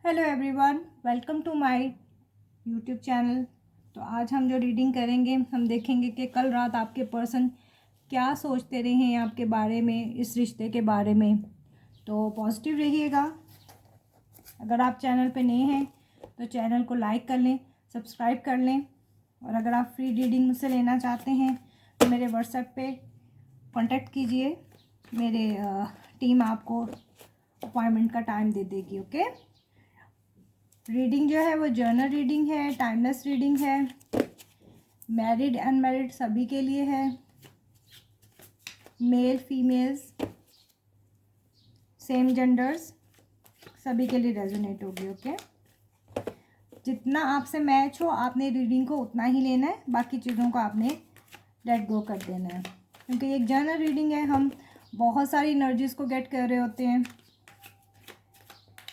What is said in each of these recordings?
Hello everyone, welcome to my YouTube channel. तो आज हम जो रीडिंग करेंगे हम देखेंगे कि कल रात आपके पर्सन क्या सोचते रहे हैं आपके बारे में, इस रिश्ते के बारे में। तो पॉजिटिव रहिएगा। अगर आप चैनल पे नए हैं तो चैनल को लाइक कर लें, सब्सक्राइब कर लें। और अगर आप फ्री रीडिंग मुझसे लेना चाहते हैं तो मेरे व्हाट्सएप पे कांटेक्ट कीजिए। मेरे टीम आपको अपॉइंटमेंट का टाइम दे देगी। ओके। रीडिंग जो है वो जर्नल रीडिंग है, टाइमलेस रीडिंग है, मैरिड अनमैरिड सभी के लिए है, मेल फीमेल्स सेम जेंडर्स सभी के लिए रेजोनेट होगी। ओके। जितना आपसे मैच हो आपने रीडिंग को उतना ही लेना है, बाकी चीज़ों को आपने लेट गो कर देना है, क्योंकि ये एक जर्नल रीडिंग है। हम बहुत सारी एनर्जीज़ को गेट कर रहे होते हैं।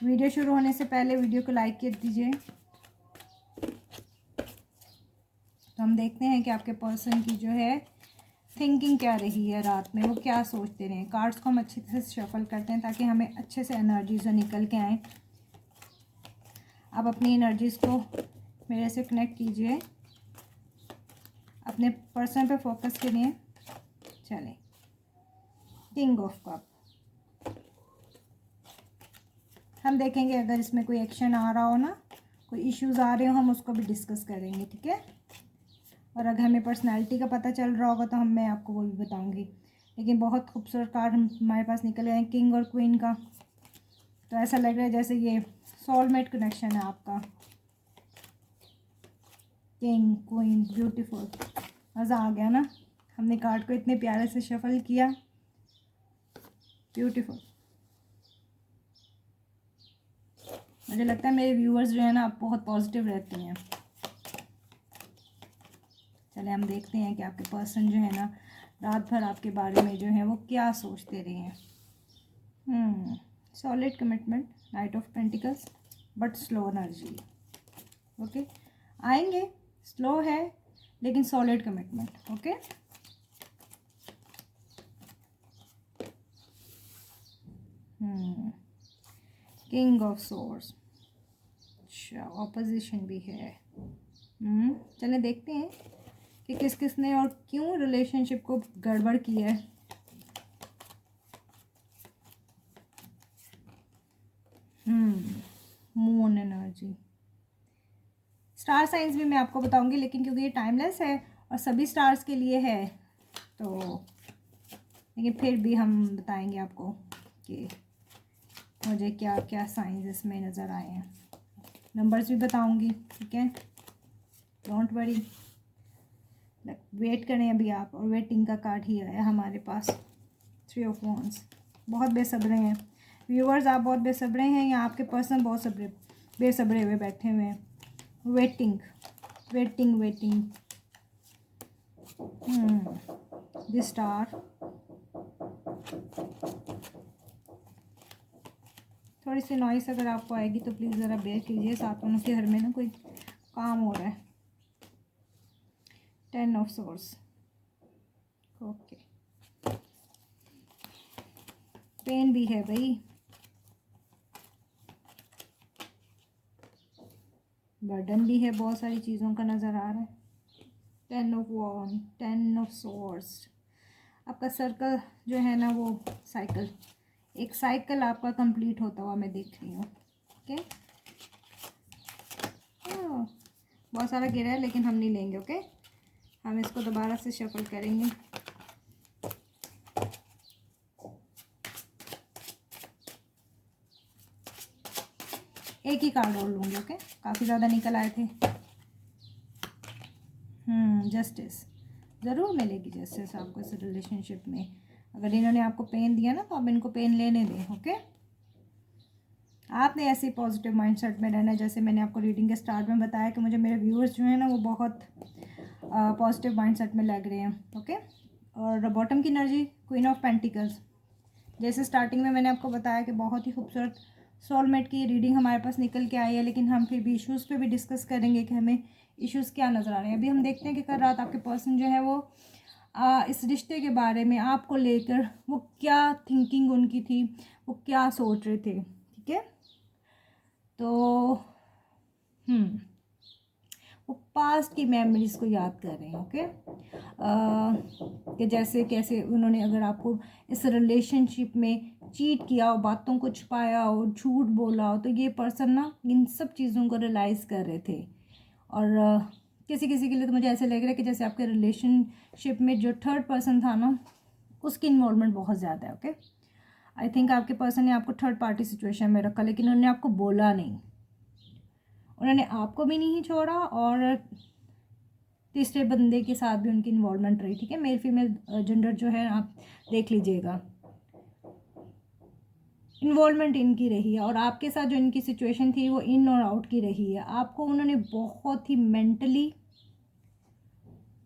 वीडियो शुरू होने से पहले वीडियो को लाइक कर दीजिए। तो हम देखते हैं कि आपके पर्सन की जो है थिंकिंग क्या रही है रात में, वो क्या सोचते रहे। कार्ड्स को हम अच्छे से शफल करते हैं ताकि हमें अच्छे से एनर्जीज निकल के आए। आप अपनी एनर्जीज़ को मेरे से कनेक्ट कीजिए, अपने पर्सन पे फोकस करिए। चलें, किंग ऑफ कप। हम देखेंगे अगर इसमें कोई एक्शन आ रहा हो ना, कोई इश्यूज़ आ रहे हो, हम उसको भी डिस्कस करेंगे। ठीक है। और अगर हमें पर्सनालिटी का पता चल रहा होगा तो मैं आपको वो भी बताऊंगी। लेकिन बहुत खूबसूरत कार्ड हमारे पास निकल गए हैं, किंग और क्वीन का। तो ऐसा लग रहा है जैसे ये सोलमेट कनेक्शन है आपका। किंग क्वीन, ब्यूटीफुल, मज़ा आ गया ना। हमने कार्ड को इतने प्यारे से शफल किया, ब्यूटीफुल। मुझे लगता है मेरे व्यूअर्स जो है ना, आप बहुत पॉजिटिव रहती हैं। चले हम देखते हैं कि आपके पर्सन जो है ना रात भर आपके बारे में जो है वो क्या सोचते रहे हैं। Solid commitment, night of pentacles, but slow energy. Okay, आएंगे, स्लो है लेकिन solid commitment. Okay. King of swords, अच्छा ऑपोजिशन भी है। चले देखते हैं कि किस किसने और क्यों रिलेशनशिप को गड़बड़ किया है। मून एनर्जी, स्टार साइंस भी मैं आपको बताऊंगी, लेकिन क्योंकि ये टाइमलेस है और सभी स्टार्स के लिए है तो, लेकिन फिर भी हम बताएंगे आपको कि मुझे क्या क्या साइंस इसमें नज़र आए हैं। नंबर्स भी बताऊंगी। ठीक है, डोंट वरी, वेट करें अभी आप। और वेटिंग का कार्ड ही आया हमारे पास, 3 ऑफ वांड्स। बहुत बेसब्रे हैं व्यूअर्स, आप बहुत बेसब्रे हैं, या आपके पर्सन बहुत बेसब्रे हुए बैठे हुए हैं। Waiting waiting waiting. The star. थोड़ी सी नॉइस अगर आपको आएगी तो प्लीज़ ज़रा बेयर कीजिए, साथ में के घर में ना कोई काम हो रहा है। 10 ऑफ सोर्स। ओके, पेन भी है भाई, बर्डन भी है, बहुत सारी चीज़ों का नज़र आ रहा है। 10 ऑफ वॉन्ड, 10 ऑफ सोर्स। आपका सर्कल जो है ना वो साइकिल, एक साइकिल आपका कंप्लीट होता हुआ मैं देख रही हूँ। ओके, बहुत सारा गिरा है लेकिन हम नहीं लेंगे। ओके, हम इसको दोबारा से शफल करेंगे। एक ही कार्ड और लूँगी। ओके, काफ़ी ज़्यादा निकल आए थे। जस्टिस, ज़रूर मिलेगी जस्टिस आपको इस रिलेशनशिप में। अगर इन्होंने आपको पेन दिया ना तो आप इनको पेन लेने दें। ओके, आपने ऐसे पॉजिटिव माइंडसेट में रहना है। जैसे मैंने आपको रीडिंग के स्टार्ट में बताया कि मुझे मेरे व्यूअर्स जो हैं ना वो बहुत पॉजिटिव माइंडसेट में लग रहे हैं। ओके, और बॉटम की एनर्जी, क्वीन ऑफ पेंटिकल्स। जैसे स्टार्टिंग में मैंने आपको बताया कि बहुत ही खूबसूरत सोलमेट की रीडिंग हमारे पास निकल के आई है, लेकिन हम फिर भी इश्यूज़ पे भी डिस्कस करेंगे कि हमें इश्यूज़ क्या नज़र आ रहे हैं। अभी हम देखते हैं कि कल रात आपके पर्सन जो है वो इस रिश्ते के बारे में आपको लेकर वो क्या थिंकिंग उनकी थी, वो क्या सोच रहे थे। ठीक है, तो वो पास्ट की मेमोरीज़ को याद कर रहे हैं। ओके, कि जैसे कैसे उन्होंने अगर आपको इस रिलेशनशिप में चीट किया हो, बातों को छुपाया हो, झूठ बोला हो, तो ये पर्सन ना इन सब चीज़ों को रियलाइज़ कर रहे थे। और किसी किसी के लिए तो मुझे ऐसे लग रहा है कि जैसे आपके रिलेशनशिप में जो थर्ड पर्सन था ना, उसकी इन्वॉल्वमेंट बहुत ज़्यादा है। ओके, आई थिंक आपके पर्सन ने आपको थर्ड पार्टी सिचुएशन में रखा, लेकिन उन्होंने आपको बोला नहीं। उन्होंने आपको भी नहीं छोड़ा और तीसरे बंदे के साथ भी उनकी इन्वॉल्वमेंट रही। ठीक है, मेल फीमेल जेंडर जो है आप देख लीजिएगा, इन्वॉल्वमेंट इनकी रही है। और आपके साथ जो इनकी सिचुएशन थी वो इन और आउट की रही है। आपको उन्होंने बहुत ही मेंटली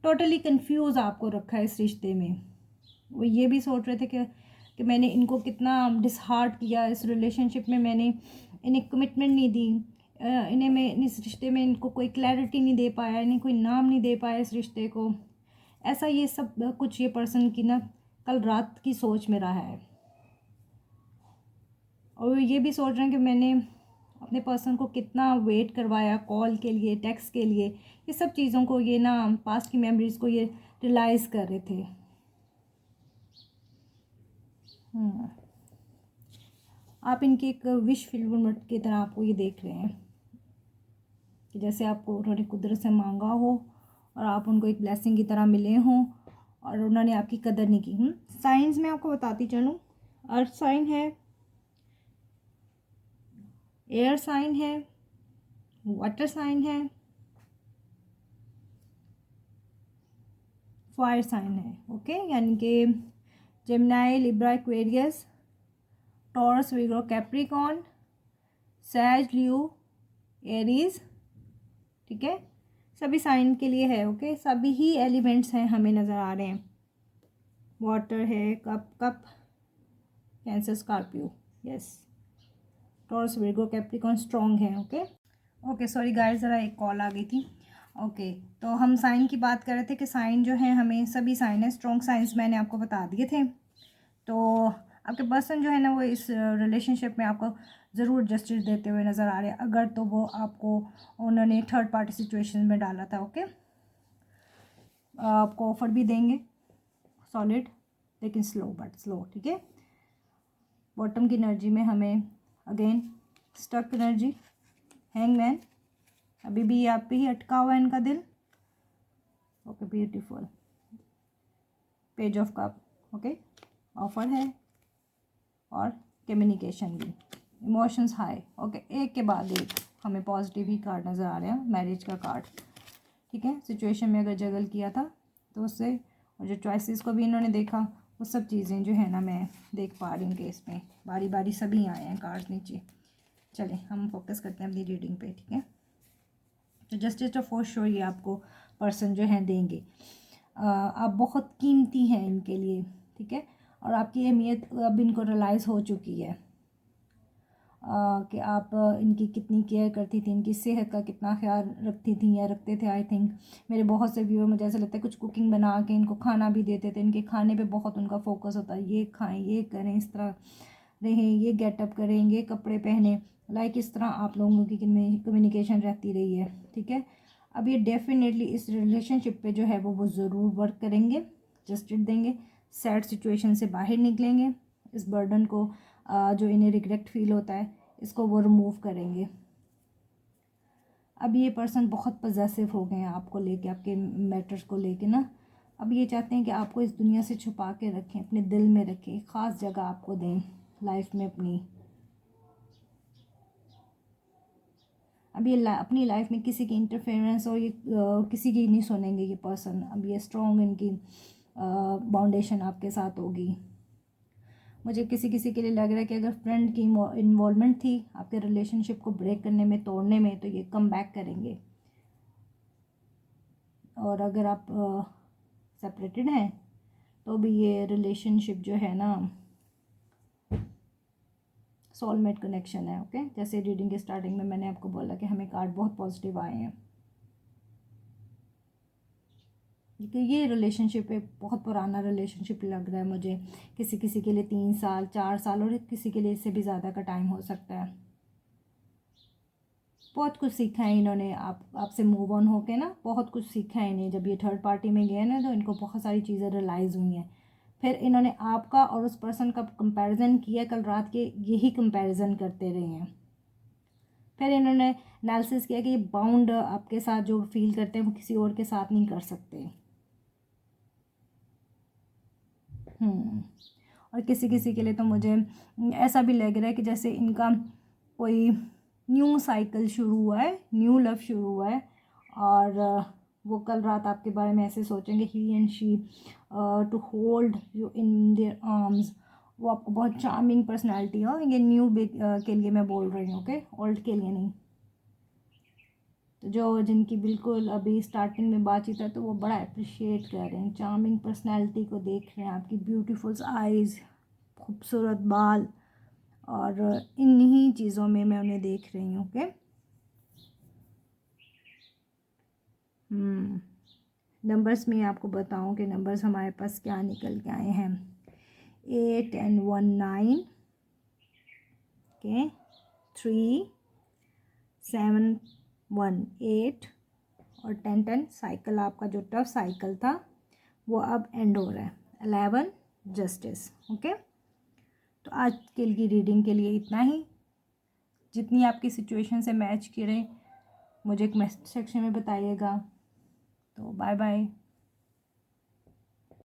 टोटली कंफ्यूज आपको रखा है इस रिश्ते में। वो ये भी सोच रहे थे कि मैंने इनको कितना डिसहार्ट किया इस रिलेशनशिप में, मैंने इन्हें कमिटमेंट नहीं दी, इन्हें मैं इस रिश्ते में इनको कोई क्लैरिटी नहीं दे पाया, इन्हें कोई नाम नहीं दे पाया इस रिश्ते को। ऐसा ये सब कुछ ये पर्सन की ना कल रात की सोच में रहा है। और ये भी सोच रहे हैं कि मैंने अपने पर्सन को कितना वेट करवाया कॉल के लिए, टेक्स्ट के लिए, ये सब चीज़ों को ये ना पास्ट की मेमोरीज़ को ये रियलाइज़ कर रहे थे। आप इनकी एक विश फिल्म की तरह आपको ये देख रहे हैं कि जैसे आपको उन्होंने कुदरत से मांगा हो और आप उनको एक ब्लेसिंग की तरह मिले हों और उन्होंने आपकी कदर नहीं की। साइंस में आपको बताती चलूँ, अर्थ साइन है, एयर साइन है, वाटर साइन है, फायर साइन है। ओके, यानी कि Gemini, Libra, Aquarius, Taurus, Virgo, Capricorn, Sage, Leo, Aries. ठीक है, सभी साइन के लिए है। ओके, सभी ही एलिमेंट्स हैं हमें नज़र आ रहे हैं। वाटर है, cup, Cancer, Scorpio, yes, Taurus, Virgo, Capricorn strong है। ओके सॉरी गाइस, ज़रा एक कॉल आ गई थी। ओके, तो हम साइन की बात कर रहे थे कि साइन जो है हमें सभी साइन है, स्ट्रॉन्ग साइंस मैंने आपको बता दिए थे। तो आपके पर्सन जो है ना वो इस रिलेशनशिप में आपको ज़रूर जस्टिस देते हुए नज़र आ रहे हैं, अगर तो वो आपको उन्होंने थर्ड पार्टी सिचुएशन में डाला था। ओके, आपको ऑफर भी देंगे सॉलिड, लेकिन स्लो, बट स्लो। ठीक है, बॉटम की एनर्जी में हमें अगेन स्टक एनर्जी, हैंगमैन, अभी भी आप पे ही अटका हुआ है इनका दिल। Okay, beautiful, page of cup. Okay, offer है और कम्युनिकेशन भी, इमोशंस हाई। ओके, एक के बाद एक हमें पॉजिटिव ही कार्ड नज़र आ रहे हैं, मैरिज का कार्ड। ठीक है, सिचुएशन में अगर जगल किया था तो उससे, और जो चॉइसेस को भी इन्होंने देखा, वो सब चीज़ें जो है ना मैं देख पा रही हूँ कि इसमें बारी बारी सभी आए हैं कार्ड नीचे। चलें हम फोकस करते हैं अपनी रीडिंग पे। ठीक है, तो जस्टिस ऑफ फोर्स शो ये आपको पर्सन जो है देंगे। आप बहुत कीमती हैं इनके लिए। ठीक है, और आपकी अहमियत अब इनको रियलाइज़ हो चुकी है कि आप इनकी कितनी केयर करती थी, इनकी सेहत का कितना ख्याल रखती थी या रखते थे। आई थिंक मेरे बहुत से व्यूअर, मुझे ऐसा लगता है, कुछ कुकिंग बना के इनको खाना भी देते थे। इनके खाने पे बहुत उनका फोकस होता है, ये खाएं, ये करें, इस तरह रहें, ये गेटअप करें, ये कपड़े पहने, लाइक इस तरह आप लोगों की कम्युनिकेशन रहती रही है। ठीक है, अब ये डेफिनेटली इस रिलेशनशिप पे जो है वो ज़रूर वर्क करेंगे, जस्टिस देंगे, सैड सिचुएशन से बाहर निकलेंगे, इस बर्डन को जो इन्हें रिग्रेट फील होता है इसको वो रिमूव करेंगे। अब ये पर्सन बहुत पॉजेसिव हो गए हैं आपको लेके, आपके मैटर्स को लेके ना। अब ये चाहते हैं कि आपको इस दुनिया से छुपा के रखें, अपने दिल में रखें, ख़ास जगह आपको दें लाइफ में अपनी। अब ये अपनी लाइफ में किसी की इंटरफेरेंस और ये किसी की नहीं सुनेंगे ये पर्सन। अब ये स्ट्रॉन्ग इनकी बाउंडेशन आपके साथ होगी। मुझे किसी किसी के लिए लग रहा है कि अगर फ्रेंड की इन्वॉल्वमेंट थी आपके रिलेशनशिप को ब्रेक करने में, तोड़ने में, तो ये कम बैक करेंगे। और अगर आप सेपरेटेड हैं तो भी ये रिलेशनशिप जो है ना सोलमेट कनेक्शन है। ओके, जैसे रीडिंग के स्टार्टिंग में मैंने आपको बोला कि हमें कार्ड बहुत पॉजिटिव आए हैं, क्योंकि ये रिलेशनशिप एक बहुत पुराना रिलेशनशिप लग रहा है मुझे। किसी किसी के लिए 3 साल, 4 साल, और किसी के लिए इससे भी ज़्यादा का टाइम हो सकता है। बहुत कुछ सीखा है इन्होंने आपसे मूव ऑन होके ना, बहुत कुछ सीखा है इन्हें। जब ये थर्ड पार्टी में गए ना तो इनको बहुत सारी चीज़ें रियलाइज़ हुई हैं। फिर इन्होंने आपका और उस पर्सन का कंपैरिजन किया, कल रात के यही कंपैरिजन करते रहे हैं। फिर इन्होंने एनालिसिस किया कि ये बाउंड आपके साथ जो फील करते हैं वो किसी और के साथ नहीं कर सकते। और किसी किसी के लिए तो मुझे ऐसा भी लग रहा है कि जैसे इनका कोई न्यू साइकिल शुरू हुआ है, न्यू लव शुरू हुआ है। और वो कल रात आपके बारे में ऐसे सोचेंगे, he and she to hold you in their arms. वो आपको बहुत चार्मिंग पर्सनैलिटी हो, ये न्यू के लिए मैं बोल रही हूँ, ओके, ओल्ड के लिए नहीं। तो जो जिनकी बिल्कुल अभी स्टार्टिंग में बातचीत है तो वो बड़ा अप्रिशिएट कर रहे हैं, चार्मिंग पर्सनैलिटी को देख रहे हैं, आपकी ब्यूटीफुल आइज़, खूबसूरत बाल, और इन्हीं चीज़ों में मैं उन्हें देख रही हूँ। ओके, नंबर्स में आपको बताऊँ कि नंबर्स हमारे पास क्या निकल के आए हैं। 8 and 1 9, ओके, 3 7 1 8 और 10 10। साइकिल आपका जो टफ साइकिल था वो अब एंड हो रहा है। 11 जस्टिस। ओके, तो आज के लिए रीडिंग के लिए इतना ही। जितनी आपकी सिचुएशन से मैच करे मुझे एक मैसेज सेक्शन में बताइएगा। तो बाय बाय।